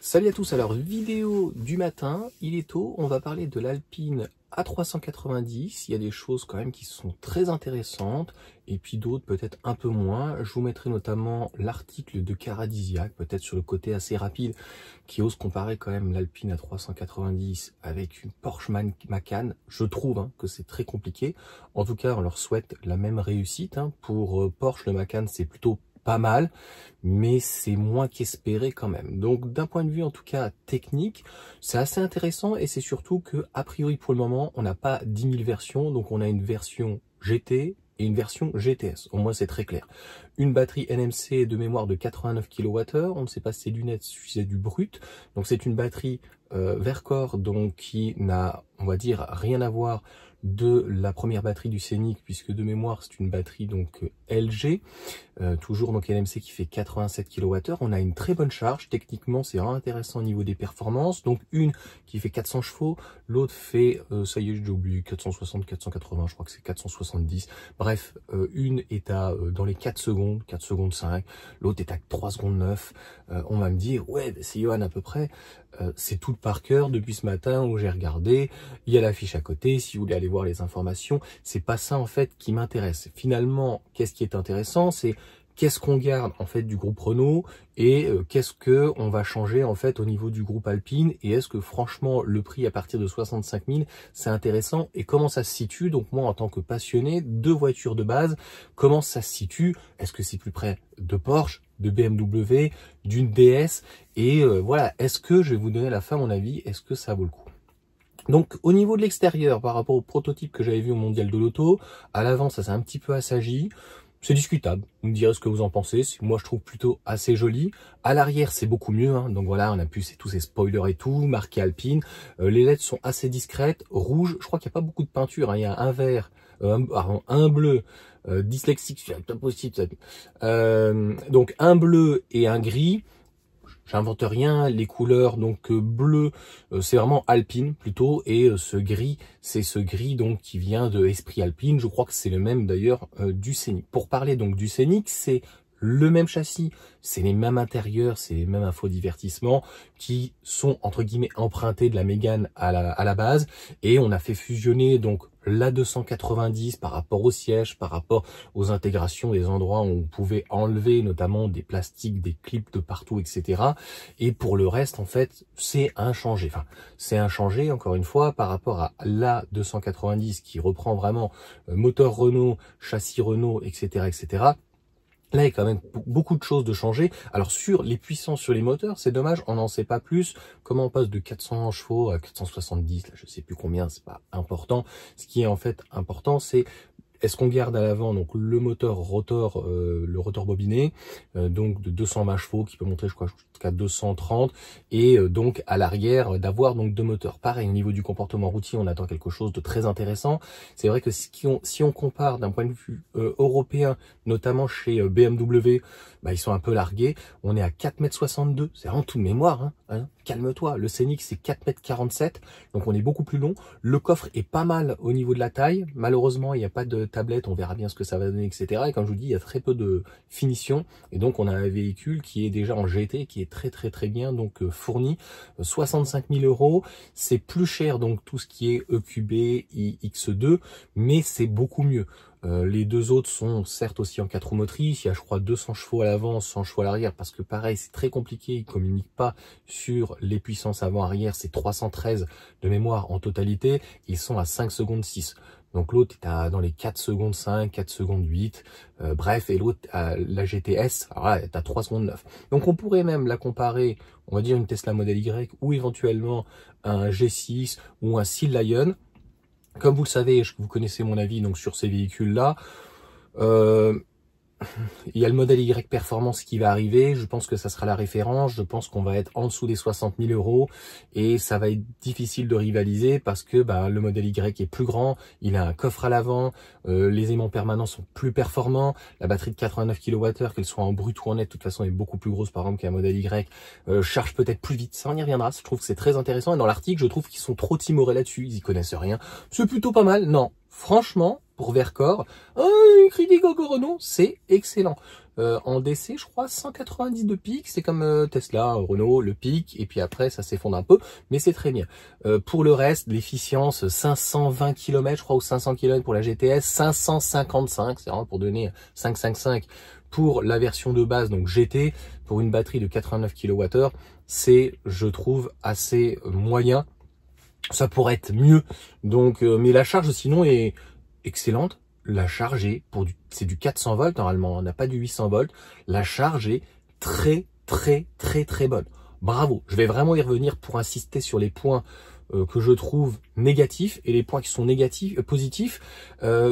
Salut à tous, alors vidéo du matin, il est tôt, on va parler de l'Alpine A390, il y a des choses quand même qui sont très intéressantes, et puis d'autres peut-être un peu moins. Je vous mettrai notamment l'article de Caradisiac, peut-être sur le côté assez rapide, qui ose comparer quand même l'Alpine A390 avec une Porsche Macan. Je trouve que c'est très compliqué, en tout cas on leur souhaite la même réussite. Pour Porsche, le Macan c'est plutôt pas mal, mais c'est moins qu'espéré quand même. Donc d'un point de vue en tout cas technique, c'est assez intéressant et c'est surtout que a priori pour le moment on n'a pas 10 000 versions, donc on a une version GT et une version GTS, au moins c'est très clair. Une batterie NMC de mémoire de 89 kWh, on ne sait pas si c'est du net, si c'est du brut, donc c'est une batterie Verkor, donc qui n'a, on va dire, rien à voir de la première batterie du Scénic, puisque de mémoire c'est une batterie donc LG, toujours donc NMC qui fait 87 kWh. On a une très bonne charge, techniquement c'est vraiment intéressant au niveau des performances, donc une qui fait 400 chevaux, l'autre fait, ça y est j'ai oublié, 460, 480, je crois que c'est 470, bref, une est à dans les 4 secondes 5, l'autre est à 3 secondes 9, on va me dire, ouais c'est Johan à peu près, c'est tout par cœur depuis ce matin où j'ai regardé, il y a l'affiche à côté, si vous voulez aller voir les informations, c'est pas ça en fait qui m'intéresse. Finalement, qu'est-ce qui est intéressant, c'est qu'est-ce qu'on garde en fait du groupe Renault et qu'est-ce que on va changer en fait au niveau du groupe Alpine, et est-ce que franchement le prix à partir de 65 000 c'est intéressant et comment ça se situe. Donc moi en tant que passionné de voitures de base, comment ça se situe, est-ce que c'est plus près de Porsche, de BMW, d'une DS, et voilà, est-ce que je vais vous donner à la fin mon avis, est-ce que ça vaut le coup. Donc au niveau de l'extérieur, par rapport au prototype que j'avais vu au Mondial de l'Auto, à l'avant ça s'est un petit peu assagi, c'est discutable, vous me direz ce que vous en pensez, moi je trouve plutôt assez joli. À l'arrière c'est beaucoup mieux, donc voilà, on a plus tous ces spoilers et tout, marqué Alpine, les LED sont assez discrètes, rouge, je crois qu'il n'y a pas beaucoup de peinture, il y a un vert, un bleu, dyslexique, c'est pas possible, donc un bleu et un gris. J'invente rien, les couleurs donc bleu, c'est vraiment Alpine plutôt, et ce gris, c'est ce gris donc qui vient de Esprit Alpine. Je crois que c'est le même d'ailleurs du Scénic. Pour parler donc du Scénic, c'est le même châssis, c'est les mêmes intérieurs, c'est les mêmes infodivertissements qui sont entre guillemets empruntés de la Mégane à la base, et on a fait fusionner donc la 290 par rapport au siège, par rapport aux intégrations des endroits où on pouvait enlever notamment des plastiques, des clips de partout, etc. Et pour le reste en fait c'est inchangé, c'est inchangé encore une fois par rapport à la 290 qui reprend vraiment moteur Renault, châssis Renault, etc., etc. Là, il y a quand même beaucoup de choses de changer. Alors, sur les puissances, sur les moteurs, c'est dommage, on n'en sait pas plus. Comment on passe de 400 chevaux à 470, là, je sais plus combien, c'est pas important. Ce qui est en fait important, c'est est-ce qu'on garde à l'avant donc le moteur rotor, le rotor bobiné, donc de 220 chevaux qui peut monter, je crois, jusqu'à 230, et donc à l'arrière d'avoir donc deux moteurs. Pareil, au niveau du comportement routier, on attend quelque chose de très intéressant. C'est vrai que si on compare d'un point de vue européen, notamment chez BMW, ils sont un peu largués. On est à 4,62 m, c'est vraiment tout de mémoire, calme-toi. Le Scénic c'est 4,47 m, donc on est beaucoup plus long. Le coffre est pas mal au niveau de la taille. Malheureusement, il n'y a pas de tablette, on verra bien ce que ça va donner, etc. Et comme je vous dis, il y a très peu de finition, et donc on a un véhicule qui est déjà en GT, qui est très bien donc fourni. 65 000 €, c'est plus cher donc tout ce qui est EQB, X2, mais c'est beaucoup mieux. Les deux autres sont certes aussi en 4 roues motrices, il y a je crois 200 chevaux à l'avant, 100 chevaux à l'arrière, parce que pareil c'est très compliqué, ils ne communiquent pas sur les puissances avant-arrière, c'est 313 de mémoire en totalité, ils sont à 5 secondes 6. Donc l'autre est dans les 4 secondes 5, 4 secondes 8, bref, et l'autre, la GTS, alors là, est à 3 secondes 9. Donc on pourrait même la comparer, on va dire une Tesla Model Y, ou éventuellement un G6 ou un Sea Lion. Comme vous le savez, vous connaissez mon avis donc sur ces véhicules-là, il y a le modèle Y Performance qui va arriver, je pense que ça sera la référence, je pense qu'on va être en dessous des 60 000 € et ça va être difficile de rivaliser parce que le modèle Y est plus grand, il a un coffre à l'avant, les aimants permanents sont plus performants, la batterie de 89 kWh, qu'elle soit en brut ou en net, de toute façon est beaucoup plus grosse par exemple qu'un modèle Y, charge peut-être plus vite, ça on y reviendra, je trouve que c'est très intéressant, et dans l'article je trouve qu'ils sont trop timorés là-dessus, ils y connaissent rien, c'est plutôt pas mal, non, franchement, pour Verkor, une critique au Renault, c'est excellent. en DC, je crois 190 de pic, c'est comme Tesla, Renault, le pic, et puis après ça s'effondre un peu, mais c'est très bien. Pour le reste, l'efficience 520 km, je crois, ou 500 km pour la GTS, 555, c'est vraiment pour donner 555 pour la version de base, donc GT, pour une batterie de 89 kWh, c'est, je trouve, assez moyen. Ça pourrait être mieux, donc, mais la charge sinon est excellente. La charge est c'est du 400 volts normalement, on n'a pas du 800 volts. La charge est très bonne. Bravo, je vais vraiment y revenir pour insister sur les points que je trouve négatifs et les points qui sont positifs.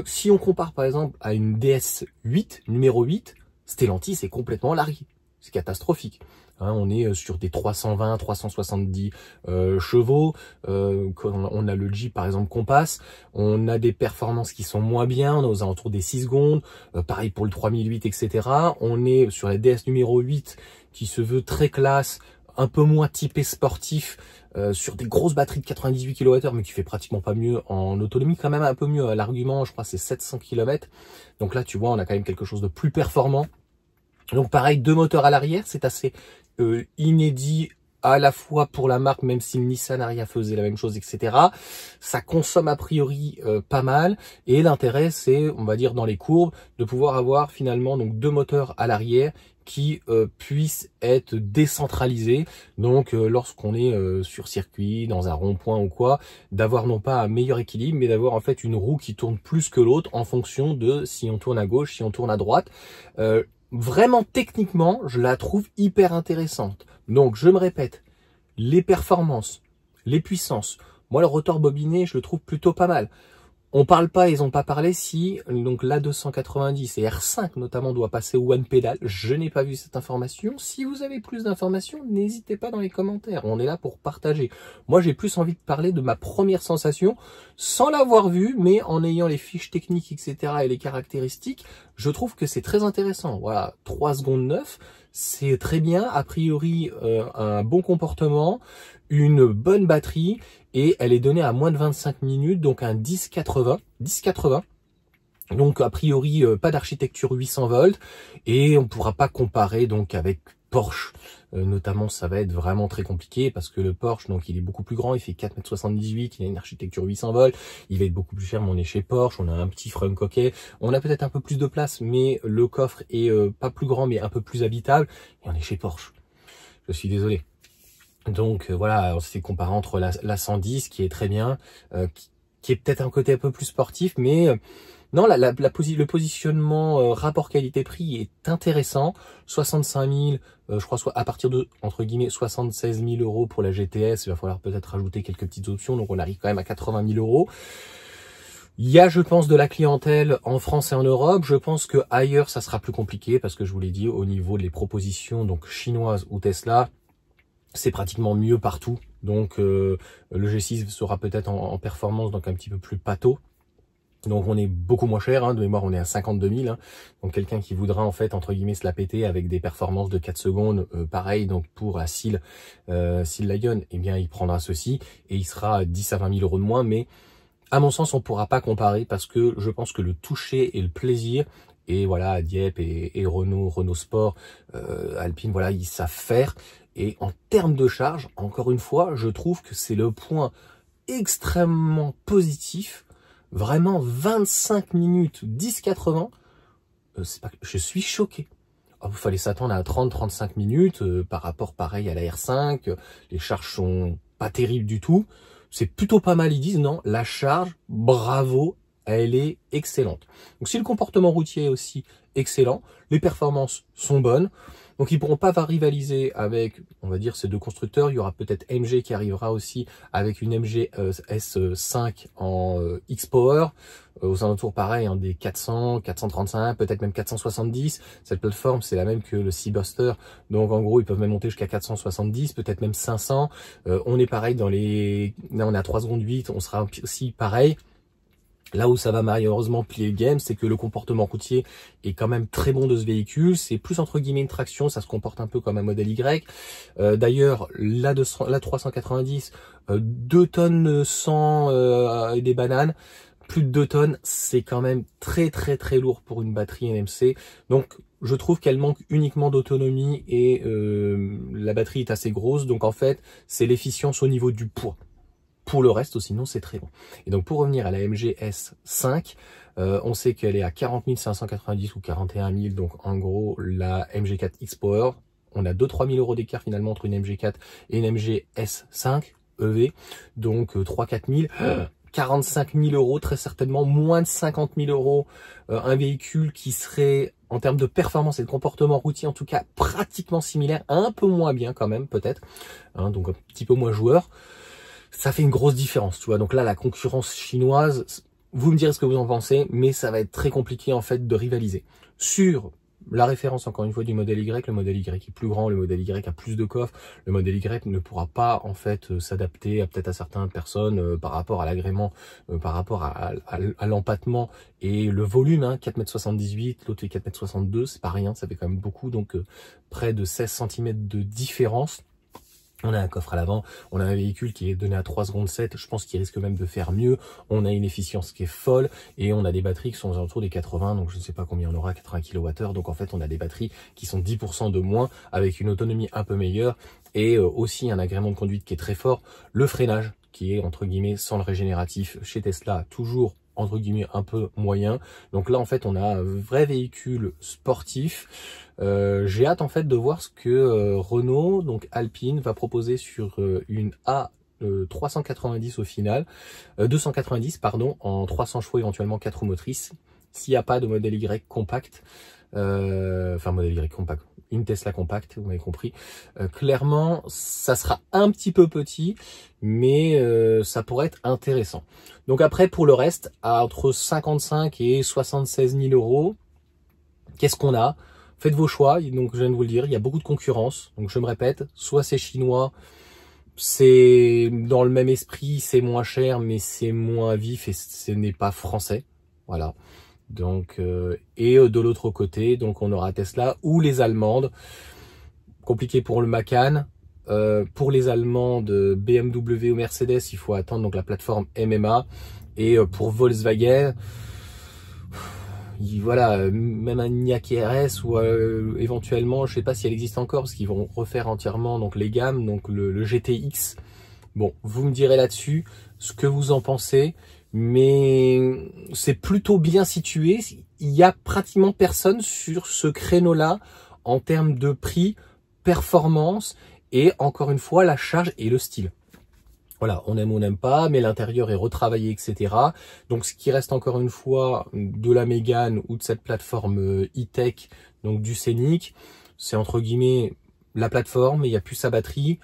Si on compare par exemple à une DS8, numéro 8, Stellantis est complètement largué. C'est catastrophique. Hein, on est sur des 320, 370 chevaux. On a le Jeep par exemple Compass. On a des performances qui sont moins bien. On est aux alentours des 6 secondes. Pareil pour le 3008, etc. On est sur la DS numéro 8 qui se veut très classe, un peu moins typé sportif, sur des grosses batteries de 98 kWh, mais qui fait pratiquement pas mieux en autonomie, quand même un peu mieux. L'argument, je crois, c'est 700 km. Donc là, tu vois, on a quand même quelque chose de plus performant. Donc pareil, 2 moteurs à l'arrière, c'est assez inédit à la fois pour la marque, même si le Nissan Ariya faisait la même chose, etc. Ça consomme a priori pas mal, et l'intérêt c'est, on va dire dans les courbes, de pouvoir avoir finalement donc 2 moteurs à l'arrière qui puissent être décentralisés. Donc lorsqu'on est sur circuit, dans un rond-point ou quoi, d'avoir non pas un meilleur équilibre, mais d'avoir en fait une roue qui tourne plus que l'autre en fonction de si on tourne à gauche, si on tourne à droite. Vraiment techniquement, je la trouve hyper intéressante. Donc je me répète, les performances, les puissances, moi le rotor bobiné, je le trouve plutôt pas mal. On parle pas, ils ont pas parlé si donc l'A290 et R5 notamment doit passer au One Pedal. Je n'ai pas vu cette information. Si vous avez plus d'informations, n'hésitez pas dans les commentaires. On est là pour partager. Moi, j'ai plus envie de parler de ma première sensation sans l'avoir vue, mais en ayant les fiches techniques, etc. et les caractéristiques, je trouve que c'est très intéressant. Voilà, 3 secondes 9, c'est très bien. A priori, un bon comportement, une bonne batterie, et elle est donnée à moins de 25 minutes, donc un 1080. Donc a priori pas d'architecture 800 volts, et on pourra pas comparer donc avec Porsche. Notamment ça va être vraiment très compliqué parce que le Porsche, donc il est beaucoup plus grand, il fait 4,78 m, il a une architecture 800 volts, il va être beaucoup plus cher, mais on est chez Porsche, on a un petit front coquet, on a peut-être un peu plus de place, mais le coffre est pas plus grand mais un peu plus habitable, et on est chez Porsche. Je suis désolé. Donc voilà, c'est comparé entre la 110 qui est très bien, qui est peut-être un côté un peu plus sportif, mais non, le positionnement rapport qualité-prix est intéressant. 65 000, je crois, soit à partir de, entre guillemets, 76 000 € pour la GTS. Il va falloir peut-être rajouter quelques petites options, donc on arrive quand même à 80 000 €. Il y a, je pense, de la clientèle en France et en Europe. Je pense que ailleurs, ça sera plus compliqué parce que je vous l'ai dit, au niveau des propositions donc chinoises ou Tesla, c'est pratiquement mieux partout. Donc le G6 sera peut-être en performance, donc un petit peu plus pâteau. Donc on est beaucoup moins cher, hein, de mémoire on est à 52 000. Hein. Donc quelqu'un qui voudra en fait entre guillemets se la péter avec des performances de 4 secondes, pareil donc pour la Seal Lion, eh bien il prendra ceci et il sera à 10 à 20 000 € de moins. Mais à mon sens on pourra pas comparer parce que je pense que le toucher et le plaisir, et voilà Dieppe et Renault Sport, Alpine, voilà ils savent faire. Et en termes de charge, encore une fois, je trouve que c'est le point extrêmement positif. Vraiment 25 minutes 10,80, je suis choqué. Oh, il fallait s'attendre à 30-35 minutes par rapport pareil à la R5. Les charges sont pas terribles du tout. C'est plutôt pas mal, ils disent. Non, la charge, bravo, elle est excellente. Donc si le comportement routier est aussi excellent, les performances sont bonnes. Donc ils pourront pas rivaliser avec, on va dire, ces deux constructeurs. Il y aura peut-être MG qui arrivera aussi avec une MG S5 en X-Power, aux alentours pareil, hein, des 400, 435, peut-être même 470. Cette plateforme, c'est la même que le Seabuster. Donc en gros, ils peuvent même monter jusqu'à 470, peut-être même 500. On est pareil dans les... Là, on est à 3 secondes 8, on sera aussi pareil. Là où ça va malheureusement plier le game, c'est que le comportement routier est quand même très bon de ce véhicule. C'est plus entre guillemets une traction, ça se comporte un peu comme un modèle Y. D'ailleurs, la 390, 2 tonnes 100 et des bananes, plus de 2 tonnes, c'est quand même très lourd pour une batterie NMC. Donc je trouve qu'elle manque uniquement d'autonomie et la batterie est assez grosse. Donc en fait, c'est l'efficience au niveau du poids. Pour le reste, sinon, c'est très bon. Et donc pour revenir à la MG S5, on sait qu'elle est à 40 590 ou 41 000. Donc en gros, la MG4 X-Power, on a 2-3 000 euros d'écart finalement entre une MG4 et une MG S5 EV. Donc 3-4 000. 45 000 euros, très certainement, moins de 50 000 euros, un véhicule qui serait, en termes de performance et de comportement routier, en tout cas, pratiquement similaire, un peu moins bien quand même, peut-être, hein, donc un petit peu moins joueur, ça fait une grosse différence, tu vois. Donc là, la concurrence chinoise, vous me direz ce que vous en pensez, mais ça va être très compliqué, en fait, de rivaliser. Sur la référence, encore une fois, du modèle Y, le modèle Y est plus grand, le modèle Y a plus de coffre, le modèle Y ne pourra pas, en fait, s'adapter à peut-être à certaines personnes par rapport à l'agrément, par rapport à l'empattement et le volume, hein, 4,78 m, l'autre est 4,62 m, c'est pas rien, ça fait quand même beaucoup, donc près de 16 cm de différence. On a un coffre à l'avant, on a un véhicule qui est donné à 3 secondes 7, je pense qu'il risque même de faire mieux. On a une efficience qui est folle et on a des batteries qui sont aux alentours des 80, donc je ne sais pas combien on aura, 80 kWh. Donc en fait, on a des batteries qui sont 10% de moins avec une autonomie un peu meilleure et aussi un agrément de conduite qui est très fort. Le freinage qui est entre guillemets sans le régénératif chez Tesla, toujours entre guillemets un peu moyen. Donc là en fait on a un vrai véhicule sportif. J'ai hâte en fait de voir ce que Renault, donc Alpine, va proposer sur une A 390 au final, 290 pardon, en 300 chevaux éventuellement 4 roues motrices, s'il n'y a pas de modèle Y compact, enfin modèle Y compact, une Tesla compacte, vous m'avez compris. Clairement, ça sera un petit peu petit, mais ça pourrait être intéressant. Donc après, pour le reste, à entre 55 et 76 000 euros, qu'est-ce qu'on a? Faites vos choix, donc je viens de vous le dire, il y a beaucoup de concurrence, donc je me répète, soit c'est chinois, c'est dans le même esprit, c'est moins cher, mais c'est moins vif et ce n'est pas français, voilà. Donc de l'autre côté, donc on aura Tesla ou les Allemandes, compliqué pour le Macan. Pour les Allemandes, BMW ou Mercedes, il faut attendre donc la plateforme MMA, et pour Volkswagen, voilà, même un Enyaq RS ou éventuellement, je sais pas si elle existe encore parce qu'ils vont refaire entièrement donc les gammes, donc le GTX. Bon, vous me direz là-dessus ce que vous en pensez, mais c'est plutôt bien situé. Il y a pratiquement personne sur ce créneau-là en termes de prix, performance et encore une fois la charge et le style. Voilà, on aime ou on n'aime pas, mais l'intérieur est retravaillé, etc. Donc, ce qui reste encore une fois de la Mégane ou de cette plateforme e-tech, donc du Scénic, c'est entre guillemets la plateforme, il n'y a plus sa batterie,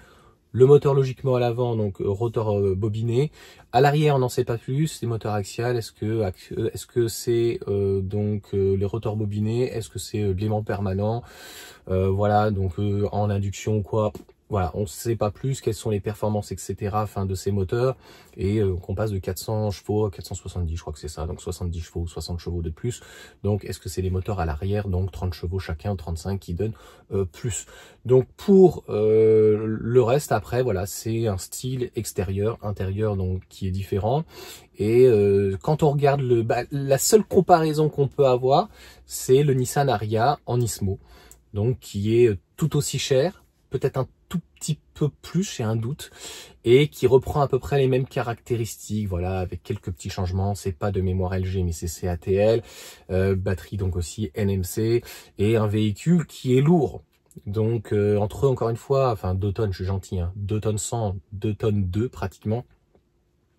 le moteur logiquement à l'avant, donc rotor bobiné. À l'arrière, on n'en sait pas plus, les moteurs axial, est-ce que c'est donc les rotors bobinés, est-ce que c'est de l'aimant permanent, voilà, donc en induction ou quoi. Voilà, on ne sait pas plus quelles sont les performances, etc. Enfin, de ces moteurs, et qu'on passe de 400 chevaux à 470, je crois que c'est ça, donc 70 chevaux ou 60 chevaux de plus. Donc, est-ce que c'est les moteurs à l'arrière, donc 30 chevaux chacun, 35 qui donnent plus. Donc, pour le reste, après, voilà, c'est un style extérieur, intérieur, donc qui est différent. Et quand on regarde la seule comparaison qu'on peut avoir, c'est le Nissan Ariya en Nismo, donc qui est tout aussi cher, peut-être un tout petit peu plus, j'ai un doute, et qui reprend à peu près les mêmes caractéristiques, voilà, avec quelques petits changements. C'est pas de mémoire LG, mais c'est CATL, batterie donc aussi NMC, et un véhicule qui est lourd. Donc entre eux, encore une fois, enfin 2 tonnes, je suis gentil, hein, 2 tonnes 100, 2 tonnes 2 pratiquement.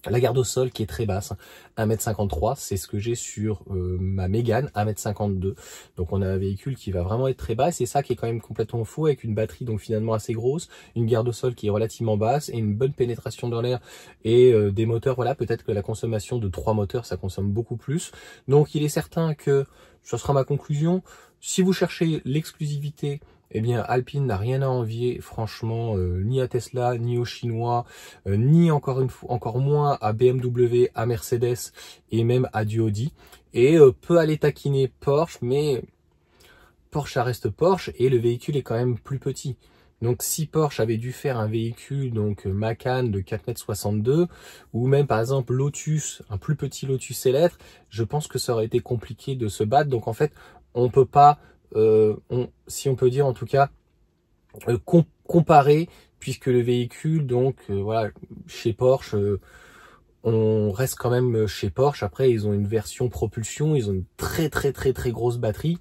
La garde au sol qui est très basse, 1,53 m, c'est ce que j'ai sur ma Mégane, 1,52 m. Donc on a un véhicule qui va vraiment être très bas, et c'est ça qui est quand même complètement fou, avec une batterie donc finalement assez grosse, une garde au sol qui est relativement basse, et une bonne pénétration dans l'air, et des moteurs, voilà, peut-être que la consommation de 3 moteurs, ça consomme beaucoup plus. Donc il est certain que, ce sera ma conclusion, si vous cherchez l'exclusivité, eh bien, Alpine n'a rien à envier, franchement, ni à Tesla, ni aux Chinois, ni encore moins à BMW, à Mercedes et même à du Audi. Et peut aller taquiner Porsche, mais Porsche, ça reste Porsche et le véhicule est quand même plus petit. Donc, si Porsche avait dû faire un véhicule, donc Macan de 4,62 m, ou même par exemple Lotus, un plus petit Lotus Elètre, je pense que ça aurait été compliqué de se battre. Donc, en fait, on peut pas si on peut dire en tout cas, comparé, puisque le véhicule, donc voilà, chez Porsche, on reste quand même chez Porsche. Après, ils ont une version propulsion, ils ont une très grosse batterie.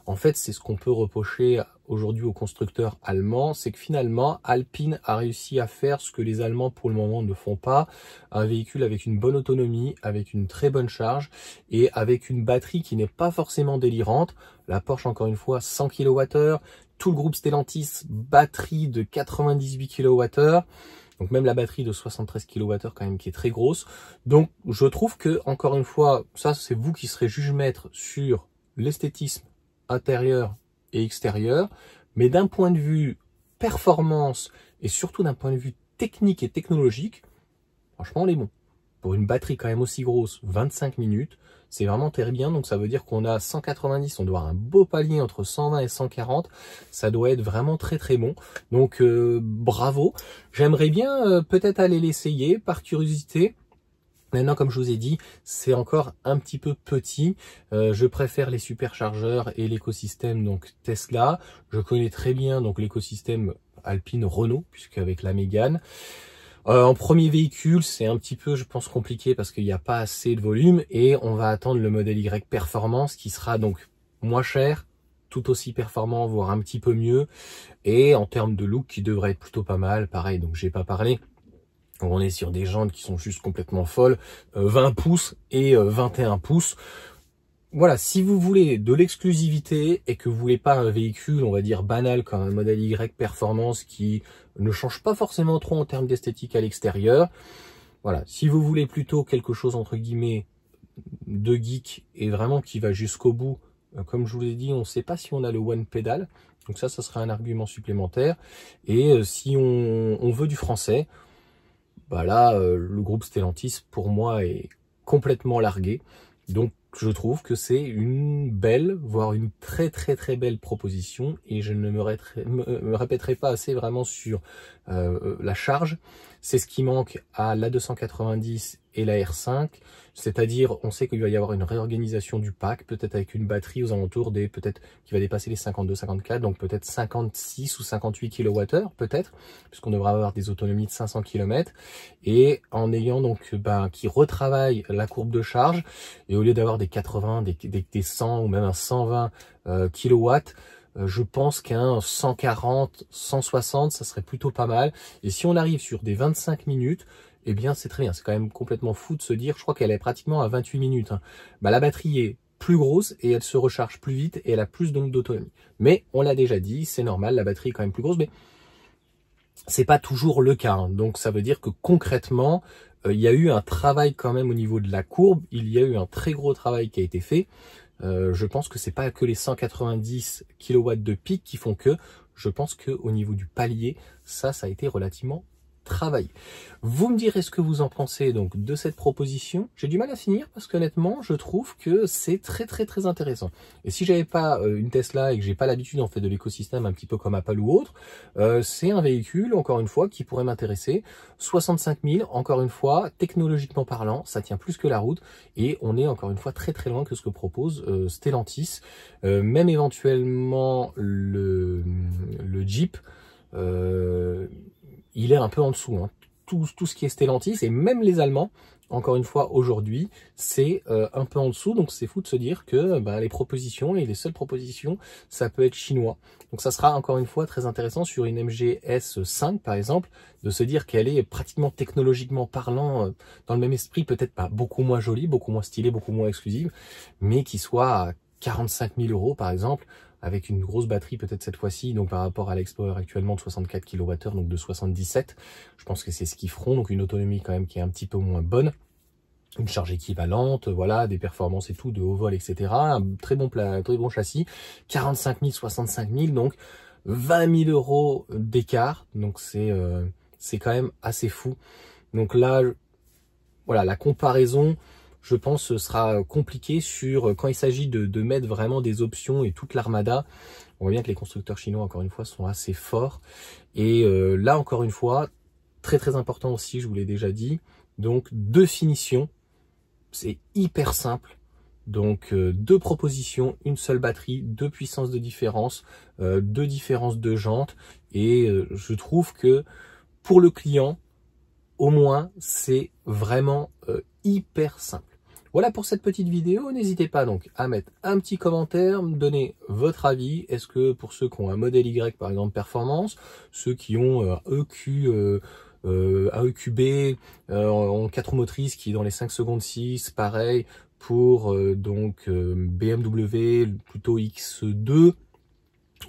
En fait, c'est ce qu'on peut reprocher aujourd'hui aux constructeurs allemands, c'est que finalement, Alpine a réussi à faire ce que les Allemands pour le moment ne font pas, un véhicule avec une bonne autonomie, avec une très bonne charge et avec une batterie qui n'est pas forcément délirante. La Porsche, encore une fois, 100 kWh, tout le groupe Stellantis, batterie de 98 kWh. Donc même la batterie de 73 kWh quand même qui est très grosse. Donc je trouve que, encore une fois, ça c'est vous qui serez juge-maître sur l'esthétisme intérieur et extérieur. Mais d'un point de vue performance et surtout d'un point de vue technique et technologique, franchement on est bon. Pour une batterie quand même aussi grosse, 25 minutes, c'est vraiment très bien. Donc ça veut dire qu'on a 190, on doit avoir un beau palier entre 120 et 140. Ça doit être vraiment très bon. Donc bravo. J'aimerais bien peut-être aller l'essayer par curiosité. Maintenant, comme je vous ai dit, c'est encore un petit peu petit. Je préfère les superchargeurs et l'écosystème donc Tesla. Je connais très bien donc l'écosystème Alpine Renault, puisque avec la Mégane. En premier véhicule, c'est un petit peu, je pense, compliqué parce qu'il n'y a pas assez de volume et on va attendre le modèle Y Performance qui sera donc moins cher, tout aussi performant, voire un petit peu mieux et en termes de look qui devrait être plutôt pas mal. Pareil, donc j'ai pas parlé. On est sur des jantes qui sont juste complètement folles, 20 pouces et 21 pouces. Voilà, si vous voulez de l'exclusivité et que vous voulez pas un véhicule, on va dire banal comme un modèle Y Performance qui ne change pas forcément trop en termes d'esthétique à l'extérieur, voilà, si vous voulez plutôt quelque chose entre guillemets de geek et vraiment qui va jusqu'au bout, comme je vous l'ai dit, on ne sait pas si on a le one pedal, donc ça sera un argument supplémentaire. Et si on veut du français, bah là, le groupe Stellantis pour moi est complètement largué. Donc je trouve que c'est une belle, voire une très belle proposition et je ne me répéterai pas assez vraiment sur la charge. C'est ce qui manque à la 290 et la R5, c'est-à-dire on sait qu'il va y avoir une réorganisation du pack, peut-être avec une batterie aux alentours des, peut-être qui va dépasser les 52-54, donc peut-être 56 ou 58 kWh peut-être, puisqu'on devra avoir des autonomies de 500 km, et en ayant donc qui retravaille la courbe de charge, et au lieu d'avoir des 80, des 100 ou même un 120 kW, je pense qu'un 140, 160, ça serait plutôt pas mal. Et si on arrive sur des 25 minutes, eh bien c'est très bien. C'est quand même complètement fou de se dire, je crois qu'elle est pratiquement à 28 minutes. Hein. Bah, la batterie est plus grosse et elle se recharge plus vite et elle a plus donc d'autonomie. Mais on l'a déjà dit, c'est normal, la batterie est quand même plus grosse, mais c'est pas toujours le cas. Hein. Donc ça veut dire que concrètement, il y a eu un travail quand même au niveau de la courbe, il y a eu un très gros travail qui a été fait. Je pense que c'est pas que les 190 kW de pic qui font que, je pense que au niveau du palier, ça a été relativement travaillé. Vous me direz ce que vous en pensez donc de cette proposition. J'ai du mal à finir parce qu'honnêtement, je trouve que c'est très intéressant. Et si j'avais pas une Tesla et que j'ai pas l'habitude en fait de l'écosystème un petit peu comme Apple ou autre, c'est un véhicule encore une fois qui pourrait m'intéresser. 65 000, encore une fois, technologiquement parlant, ça tient plus que la route et on est encore une fois très loin que ce que propose Stellantis. Même éventuellement le Jeep. Il est un peu en dessous. Hein. Tout ce qui est Stellantis, et même les Allemands, encore une fois, aujourd'hui, c'est un peu en dessous. Donc, c'est fou de se dire que les propositions, et les seules propositions, ça peut être chinois. Donc, ça sera encore une fois très intéressant sur une MG S5, par exemple, de se dire qu'elle est pratiquement technologiquement parlant, dans le même esprit, peut-être pas beaucoup moins jolie, beaucoup moins stylée, beaucoup moins exclusive, mais qui soit à 45 000 €, par exemple, avec une grosse batterie peut-être cette fois-ci, donc par rapport à l'Explorer actuellement de 64 kWh, donc de 77, je pense que c'est ce qu'ils feront, donc une autonomie quand même qui est un petit peu moins bonne, une charge équivalente, voilà, des performances et tout, de haut vol, etc. Un très bon châssis, 45 000, 65 000, donc 20 000 € d'écart, donc c'est quand même assez fou. Donc là, voilà, la comparaison, je pense, ce sera compliqué sur quand il s'agit de mettre vraiment des options et toute l'armada. On voit bien que les constructeurs chinois, encore une fois, sont assez forts. Et là, encore une fois, très important aussi, je vous l'ai déjà dit. Donc, deux finitions. C'est hyper simple Donc 2 propositions, une seule batterie, 2 puissances de différence, 2 différences de jantes. Et je trouve que pour le client, au moins, c'est vraiment hyper simple. Voilà pour cette petite vidéo. N'hésitez pas donc à mettre un petit commentaire, me donner votre avis. Est-ce que pour ceux qui ont un modèle Y, par exemple, performance, ceux qui ont un AEQB en 4 roues motrices qui est dans les 5 secondes 6, pareil pour BMW plutôt X2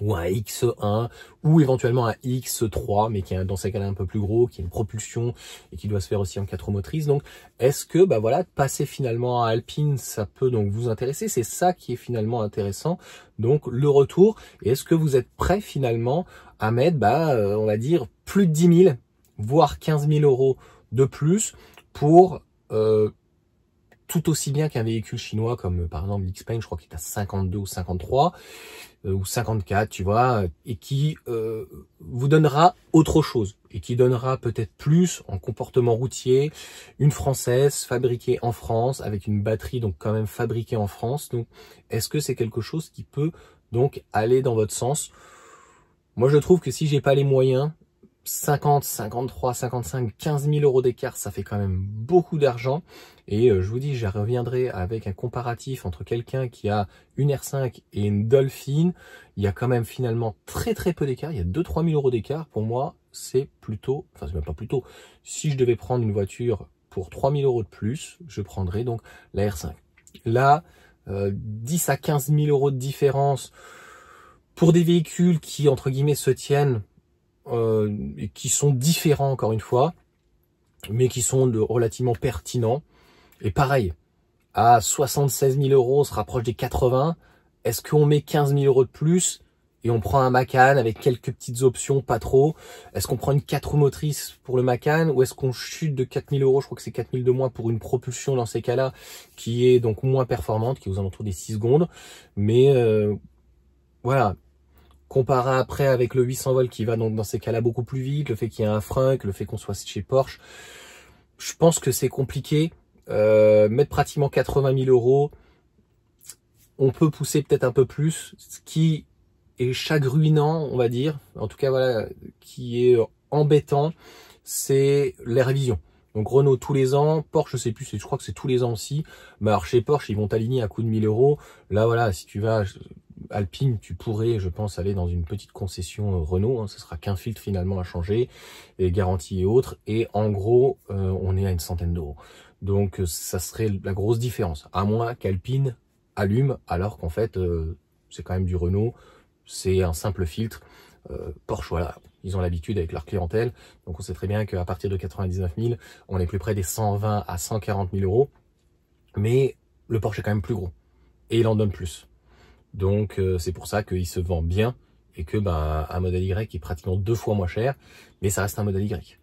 ou un X1 ou éventuellement un X3 mais qui est dans ces cas-là un peu plus gros, qui a une propulsion et qui doit se faire aussi en 4 roues motrices. Donc est-ce que voilà, passer finalement à Alpine, ça peut donc vous intéresser? C'est ça qui est finalement intéressant, donc le retour. Et est-ce que vous êtes prêt finalement à mettre on va dire plus de 10 000 voire 15 000 euros de plus pour tout aussi bien qu'un véhicule chinois comme par exemple l'Xpeng, je crois qu'il est à 52 ou 53 ou 54, tu vois, et qui vous donnera autre chose et qui donnera peut-être plus en comportement routier, une française fabriquée en France avec une batterie donc quand même fabriquée en France. Donc est-ce que c'est quelque chose qui peut donc aller dans votre sens? Moi je trouve que si j'ai pas les moyens, 50, 53, 55, 15 000 euros d'écart, ça fait quand même beaucoup d'argent. Et je vous dis, je reviendrai avec un comparatif entre quelqu'un qui a une R5 et une Dolphin. Il y a quand même finalement très peu d'écart. Il y a 2-3 000 euros d'écart. Pour moi, c'est plutôt, enfin c'est même pas plutôt, si je devais prendre une voiture pour 3 000 euros de plus, je prendrais donc la R5. Là, 10 à 15 000 euros de différence pour des véhicules qui, entre guillemets, se tiennent qui sont différents encore une fois, mais qui sont relativement pertinents. Et pareil, à 76 000 euros, on se rapproche des 80. Est-ce qu'on met 15 000 euros de plus et on prend un Macan avec quelques petites options, pas trop? Est-ce qu'on prend une 4 roues motrices pour le Macan ou est-ce qu'on chute de 4 000 euros? Je crois que c'est 4 000 de moins pour une propulsion dans ces cas-là, qui est donc moins performante, qui est aux alentours des 6 secondes. Mais voilà. Comparé après avec le 800 volts qui va donc dans ces cas-là beaucoup plus vite, le fait qu'il y ait un frein, le fait qu'on soit chez Porsche, je pense que c'est compliqué. Mettre pratiquement 80 000 euros, on peut pousser peut-être un peu plus, ce qui est chagrinant, on va dire, en tout cas voilà, qui est embêtant, c'est les révisions. Donc Renault tous les ans, Porsche je sais plus, je crois que c'est tous les ans aussi, mais alors chez Porsche ils vont t'aligner à coût de 1000 euros. Là voilà, si tu vas Alpine, tu pourrais, je pense, aller dans une petite concession Renault. Hein, ce sera qu'un filtre finalement à changer, et garantie et autres. Et en gros, on est à une centaine d'euros. Donc, ça serait la grosse différence. À moins qu'Alpine allume, alors qu'en fait, c'est quand même du Renault. C'est un simple filtre. Porsche, voilà, ils ont l'habitude avec leur clientèle. Donc, on sait très bien qu'à partir de 99 000, on est plus près des 120 à 140 000 euros. Mais le Porsche est quand même plus gros. Et il en donne plus. Donc c'est pour ça qu'il se vend bien et que un modèle Y est pratiquement 2 fois moins cher, mais ça reste un modèle Y.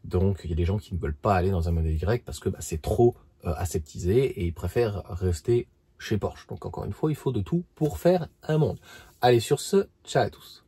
Donc il y a des gens qui ne veulent pas aller dans un modèle Y parce que c'est trop aseptisé et ils préfèrent rester chez Porsche. Donc encore une fois, il faut de tout pour faire un monde. Allez, sur ce, ciao à tous.